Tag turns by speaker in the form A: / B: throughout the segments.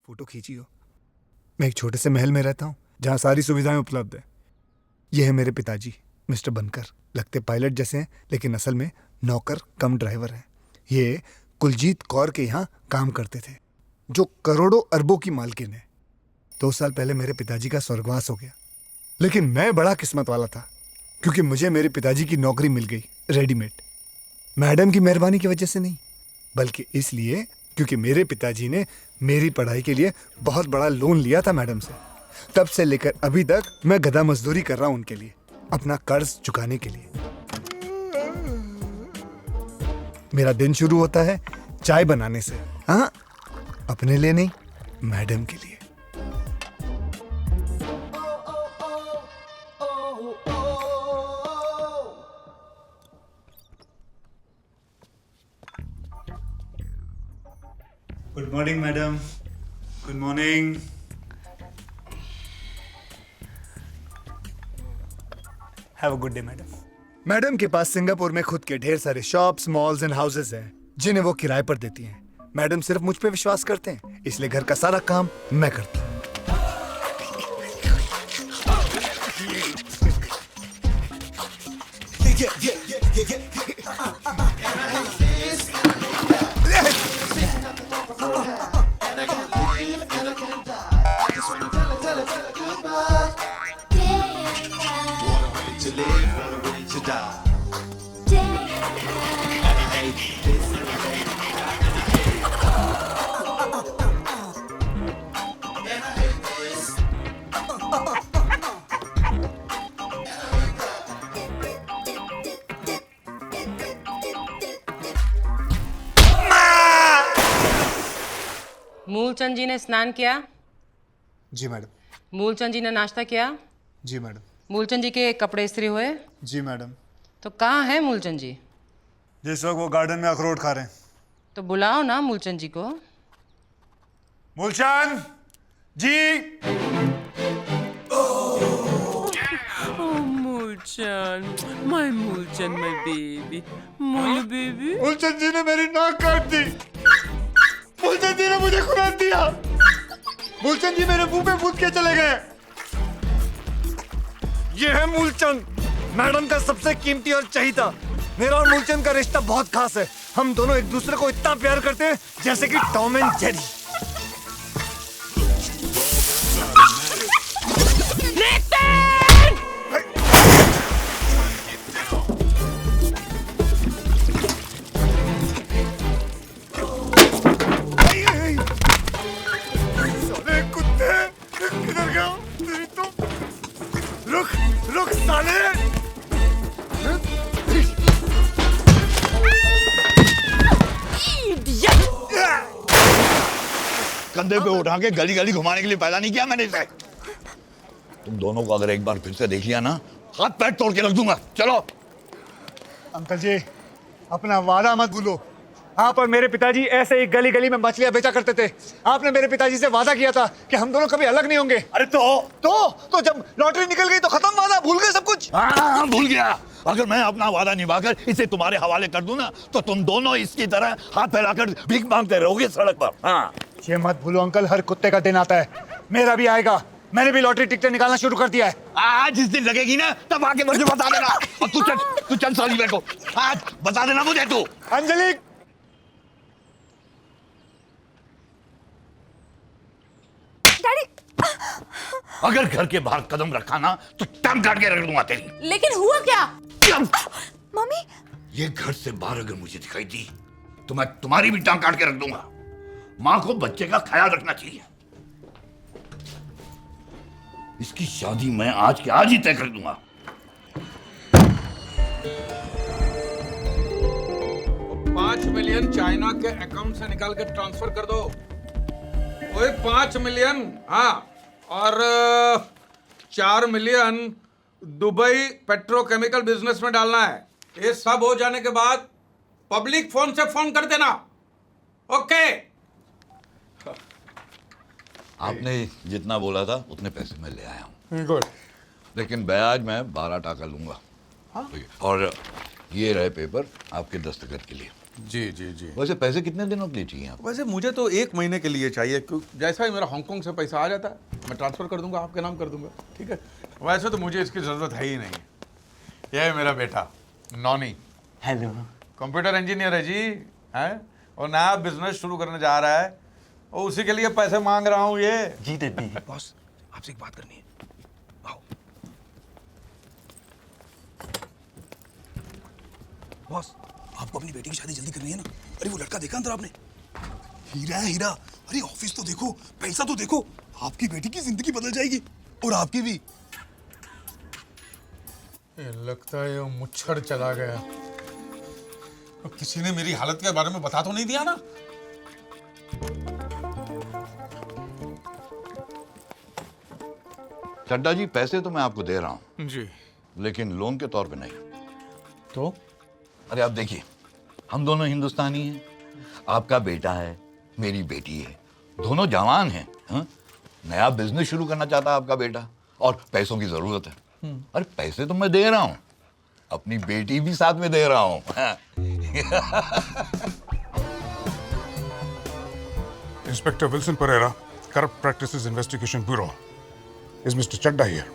A: Photo खींची हो। मैं एक छोटे से महल में रहता हूँ जहाँ सारी सुविधाएं उपलब्ध है। ये है मेरे पिताजी मिस्टर बनकर। लगते पायलट जैसे हैं लेकिन असल में नौकर कम ड्राइवर हैं। ये कुलजीत कौर के यहाँ काम करते थे, जो करोड़ों अरबों की मालकिन है। 2 साल पहले मेरे पिताजी का स्वर्गवास हो गया, लेकिन मैं बड़ा किस्मत वाला था क्योंकि मुझे मेरे पिताजी की नौकरी मिल गई रेडीमेड। मैडम की मेहरबानी की वजह से नहीं, बल्कि इसलिए क्योंकि मेरे पिताजी ने मेरी पढ़ाई के लिए बहुत बड़ा लोन लिया था मैडम से। तब से लेकर अभी तक मैं गधा मजदूरी कर रहा हूं उनके लिए, अपना कर्ज चुकाने के लिए। मेरा दिन शुरू होता है चाय बनाने से। हाँ, अपने लिए नहीं, मैडम के लिए।
B: Good morning madam. Good morning.
A: Have a good day madam. Madam के पास सिंगापुर में खुद के ढेर सारे शॉप्स, मॉल्स एंड हाउसेस हैं जिन्हें वो किराए पर देती हैं। मैडम सिर्फ मुझ पे विश्वास करते हैं, इसलिए घर का सारा काम मैं करता हूँ।
C: मूलचंद जी ने स्नान किया?
A: जी मैडम।
C: मूलचंद जी ने नाश्ता किया?
A: जी मैडम।
C: मूलचंद जी के कपड़े इस्त्री हुए?
B: जी मैडम।
C: तो कहाँ है मूलचंद जी?
B: जिस वक्त वो गार्डन में अखरोट खा रहे हैं।
C: तो बुलाओ ना मूलचंद जी को।
B: मूलचंद जी।
D: Mulchan, my Mulchan, my baby, Mulu baby.
B: Moolchand जी ने मेरी नाक काट दी। मूलचंद जी ने मुझे खुराक दिया। मूलचंद जी मेरे मुंह पे मूत के चले गए।
A: ये है मूलचंद, मैडम का सबसे कीमती और चहीता। मेरा और मूलचंद का रिश्ता बहुत खास है। हम दोनों एक दूसरे को इतना प्यार करते हैं जैसे कि टॉम एंड जेरी। साले कुत्ते, किधर गया तेरी तो? रुक रुक साले।
E: कंधे पे उठा के गली गली घुमाने के लिए पैदा नहीं किया मैंने इसे। तुम दोनों को अगर एक बार फिर से देख लिया ना, हाथ पैर तोड़ के रख दूंगा। चलो।
B: अंकल जी, अपना वादा मत भूलो। आप और मेरे पिताजी ऐसे ही गली गली में मछलियां बेचा करते थे। आपने मेरे पिताजी से वादा किया था कि हम दोनों कभी अलग नहीं होंगे।
E: अरे
B: तो जब लॉटरी निकल गई तो खत्म वादा, भूल गए सब कुछ।
E: हाँ, भूल गया। अगर मैं अपना वादा निभाकर इसे तुम्हारे हवाले कर दूं ना, तो तुम दोनों इसकी तरह हाथ फैलाकर भीख मांगते रहोगे सड़क पर। हाँ,
B: ये मत भूलो अंकल, हर कुत्ते का दिन आता है। मेरा भी आएगा। मैंने भी लॉटरी टिकटें निकालना शुरू कर दिया है।
E: आज जिस दिन लगेगी ना, तब आके मुझे बता देना। और तू चल साली मेरे को आज बता देना मुझे। तू
B: अंजलि,
E: अगर घर के बाहर कदम रखा ना, तो टांग काट के रख दूंगा तेरी।
D: लेकिन हुआ क्या?
E: मम्मी, ये घर से बाहर अगर मुझे दिखाई दी तो मैं तुम्हारी भी टांग काट के रख दूंगा। माँ को बच्चे का ख्याल रखना चाहिए। इसकी शादी मैं आज के आज ही तय कर दूंगा।
F: 5 मिलियन चाइना के अकाउंट से निकाल के ट्रांसफर कर दो। वही 5 मिलियन, हाँ, और 4 मिलियन दुबई पेट्रोकेमिकल बिजनेस में डालना है। ये सब हो जाने के बाद पब्लिक फोन से फोन कर देना। ओके।
E: आपने जितना बोला था उतने पैसे मैं ले आया हूँ।
F: गुड।
E: लेकिन ब्याज मैं 12 टका लूंगा। और ये रहे पेपर आपके दस्तखत के लिए।
F: जी जी जी।
E: वैसे पैसे कितने दिनों के लिए चाहिए आपको?
F: वैसे मुझे तो 1 महीने के लिए चाहिए, क्योंकि जैसा ही मेरा हांगकांग से पैसा आ जाता है मैं ट्रांसफ़र कर दूंगा, आपके नाम कर दूंगा, ठीक है। वैसे तो मुझे इसकी ज़रूरत है ही नहीं। यह है मेरा बेटा नॉनी।
G: हेलो।
F: कंप्यूटर इंजीनियर है जी, है, और नया बिजनेस शुरू करने जा रहा है और उसी के लिए पैसे मांग रहा हूँ ये।
G: जी डैडी।
H: बॉस आपसे एक बात करनी है, आओ। बॉस आपको अपनी बेटी की शादी जल्दी करनी है ना? अरे वो लड़का देखा अंदर आपने? हीरा है हीरा। अरे ऑफिस तो देखो, पैसा तो देखो। आपकी बेटी की जिंदगी बदल जाएगी और आपकी भी।
F: ये लगता है ये मुच्छर चला गया। अब किसी ने मेरी हालत के बारे में बता तो नहीं दिया ना?
E: चड्डा जी, पैसे तो मैं आपको दे रहा हूँ,
F: जी।
E: लेकिन लोन के तौर पे नहीं।
F: तो
E: अरे आप देखिए, हम दोनों हिंदुस्तानी हैं, आपका बेटा है, मेरी बेटी है, दोनों जवान हैं, हाँ? नया बिजनेस शुरू करना चाहता है आपका बेटा और पैसों की जरूरत है। अरे पैसे तो मैं दे रहा हूँ, अपनी बेटी भी साथ में दे रहा हूँ। हाँ।
I: Inspector Wilson Pereira, Corrupt Practices Investigation Bureau. Is Mr. Chadda here?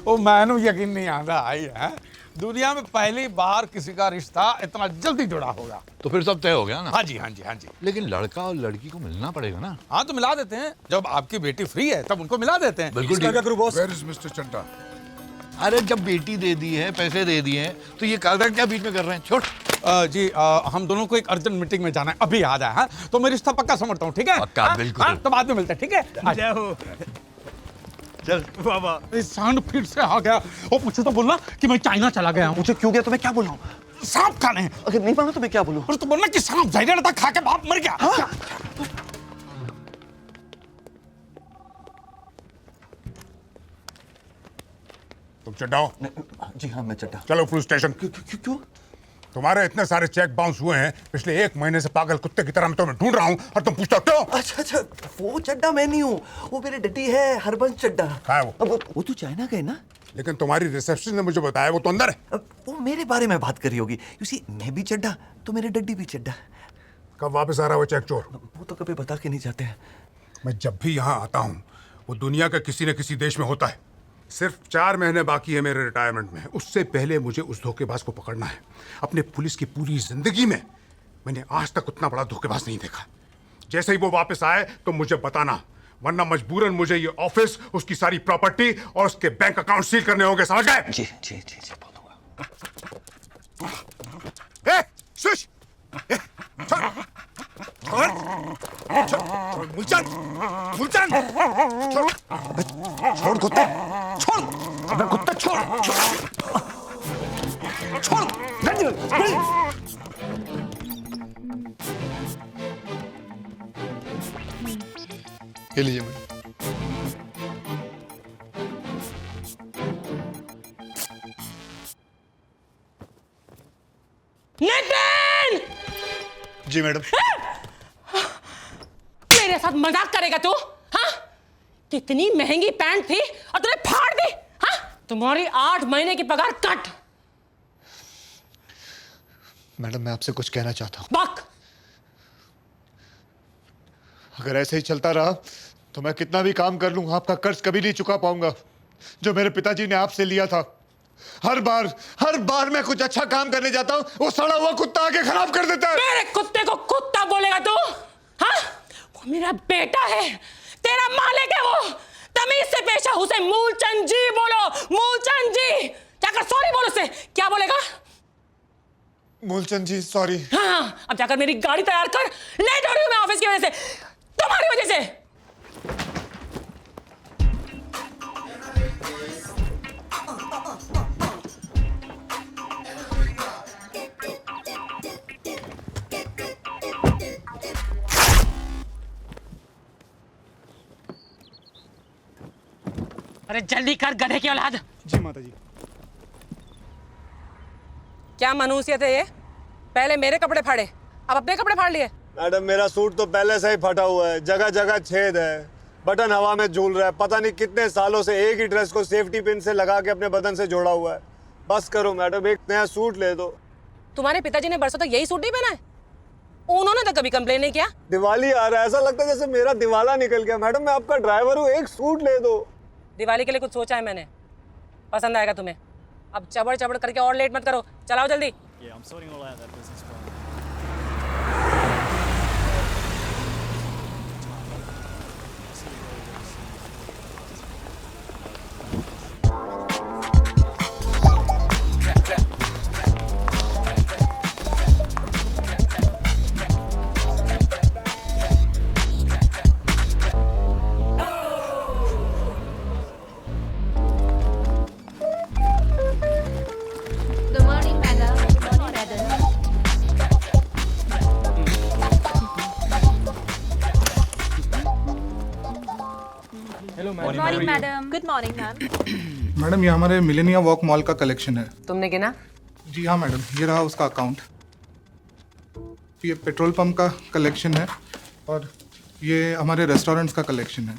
F: ओ मैनू यकीन नहीं आता आई है, दुनिया में पहली बार किसी का रिश्ता इतना जल्दी जुड़ा होगा।
E: तो फिर सब तय हो गया ना?
F: हाँ जी हाँ जी हाँ जी।
E: लेकिन लड़का और लड़की को मिलना पड़ेगा ना?
F: हाँ तो मिला देते हैं, जब आपकी बेटी फ्री है तब उनको मिला देते हैं।
E: बिल्कुल
I: इसका
E: ठीक।
I: क्या करूं boss? Where is Mr. Chadda?
E: अरे जब बेटी दे दी है, पैसे दे दिए हैं, तो ये कागज क्या बीच में कर रहे हैं? छोड़।
F: जी हम दोनों को एक अर्जेंट मीटिंग में जाना है, अभी आ जाए। हाँ तो मैं रिश्ता पक्का समझता हूँ, ठीक है?
E: पक्का,
F: हाँ?
E: बिल्कुल।
F: हाँ, तो बाद में मिलते हैं, ठीक है?
H: जय हो।
E: चल
H: बाबा
F: इस सांड फिर से आ गया। वो मुझे तो बोलना कि मैं चाइना चला गया हूँ।
G: मुझे क्यों गया तो मैं क्या बोल रहा हूँ?
F: सांप खाने हैं।
G: अगर नहीं माना तो मैं क्या बोलूँ?
F: और तो बोलना कि सांप जहरीला था, खा के बाप मर गया।
G: हाँ?
I: तुम चड्डा हो?
G: जी हाँ मैं चड्डा।
I: चलो पुलिस स्टेशन।
G: क्यों?
I: तुम्हारे इतने सारे चेक बाउंस हुए हैं, पिछले 1 महीने से पागल कुत्ते की तरह मैं तुम्हें ढूंढ रहा हूँ और तुम पूछते हो क्यों?
G: अच्छा वो चड्डा मैं नहीं हूँ, वो मेरे डैडी है हरबंस चड्डा।
I: कहाँ है वो?
G: अब वो तो चाइना गए ना।
I: लेकिन तुम्हारी रिसेप्शन ने मुझे बताया वो तो अंदर है।
G: अब वो मेरे बारे में बात करी होगी। मैं भी चड्डा तो मेरे डैडी भी चड्डा।
I: कब वापस आ रहा है वो चेक चोर?
G: वो तो कभी बता के नहीं जाते हैं।
I: मैं जब भी यहाँ आता हूँ वो दुनिया के किसी न किसी देश में होता है। सिर्फ 4 महीने बाकी है मेरे रिटायरमेंट में, उससे पहले मुझे उस धोखेबाज को पकड़ना है। अपने पुलिस की पूरी जिंदगी में मैंने आज तक उतना बड़ा धोखेबाज नहीं देखा। जैसे ही वो वापस आए तो मुझे बताना, वरना मजबूरन मुझे ये ऑफिस, उसकी सारी प्रॉपर्टी और उसके बैंक अकाउंट सील करने होंगे, समझ गए?
G: जी बोलूंगा।
I: शुश! मुलचंद! छोड़ कुत्ते! छोड़! अबे कुत्ते छोड़! छोड़!
A: ये लीजिए मैडम।
C: नितिन!
A: जी मैडम।
C: मेरे साथ मजाक करेगा तू? हाँ? कितनी महंगी पैंट थी और तूने फाड़ दी? हाँ? तुम्हारी 8 महीने की पगार कट।
A: मैडम मैं आपसे कुछ कहना चाहता हूँ।
C: बक।
A: अगर ऐसे ही चलता रहा तो मैं कितना भी काम कर लूँ, आपका कर्ज कभी नहीं चुका पाऊंगा जो मेरे पिताजी ने आपसे लिया था। हर बार मैं कुछ अच्छा काम करने जाता हूँ, वो सड़ा हुआ कुत्ता आके खराब कर देता है।
C: मेरे कुत्ते को कुत्ता बोलेगा तू? हाँ? वो मेरा बेटा है, तेरा मालिक है वो। तमीज से पेश है उसे मूलचंद जी बोलो, मूलचंद जी। जाकर सॉरी बोलो उसे। क्या बोलेगा?
A: मूलचंद जी सॉरी।
C: हाँ, अब जाकर मेरी गाड़ी तैयार कर। लेट हो रही हूँ मैं ऑफिस की वजह से, तुम्हारी वजह से। अरे जल्दी कर गधे की औलाद।
A: जी माता जी।
C: क्या मनुष्यत है ये? पहले मेरे कपड़े फाड़े, अब अपने कपड़े फाड़ लिए।
J: मैडम मेरा सूट तो पहले से ही फटा हुआ है, जगह जगह छेद है, बटन हवा में झूल रहा है। पता नहीं कितने सालों से एक ही ड्रेस को सेफ्टी पिन से लगा के अपने बदन से जोड़ा हुआ है। बस करो मैडम, एक नया सूट ले दो।
C: तुम्हारे पिताजी ने बरसों तक यही सूट नहीं पहना है? उन्होंने तो कभी कंप्लेन नहीं किया।
J: दिवाली आ रहा है, ऐसा लगता है जैसे मेरा दिवाला निकल गया। मैडम मैं आपका ड्राइवर हूँ, एक सूट ले दो।
C: दिवाली के लिए कुछ सोचा है मैंने, पसंद आएगा तुम्हें। अब चबड़ चबड़ करके और लेट मत करो, चलाओ जल्दी।
K: Good morning, madam. Good morning, madam. Good morning, madam. Good morning, ma'am.
L: Madam ये हमारे मिलेनिया वॉक मॉल का कलेक्शन है।
C: तुमने गिना?
L: जी हाँ मैडम, ये रहा उसका अकाउंट। ये पेट्रोल पंप का कलेक्शन है और ये हमारे रेस्टोरेंट्स का कलेक्शन है।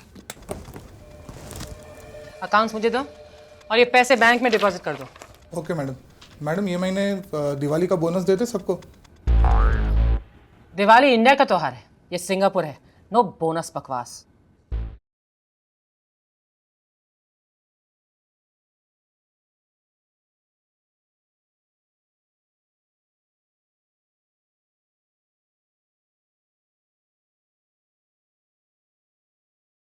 C: अकाउंट्स मुझे दो और ये पैसे बैंक में डिपॉजिट कर दो।
L: Okay madam. मैडम ये महीने दिवाली का बोनस देते सबको?
C: दिवाली इंडिया का त्योहार है, ये सिंगापुर है। नो बोनस बकवास।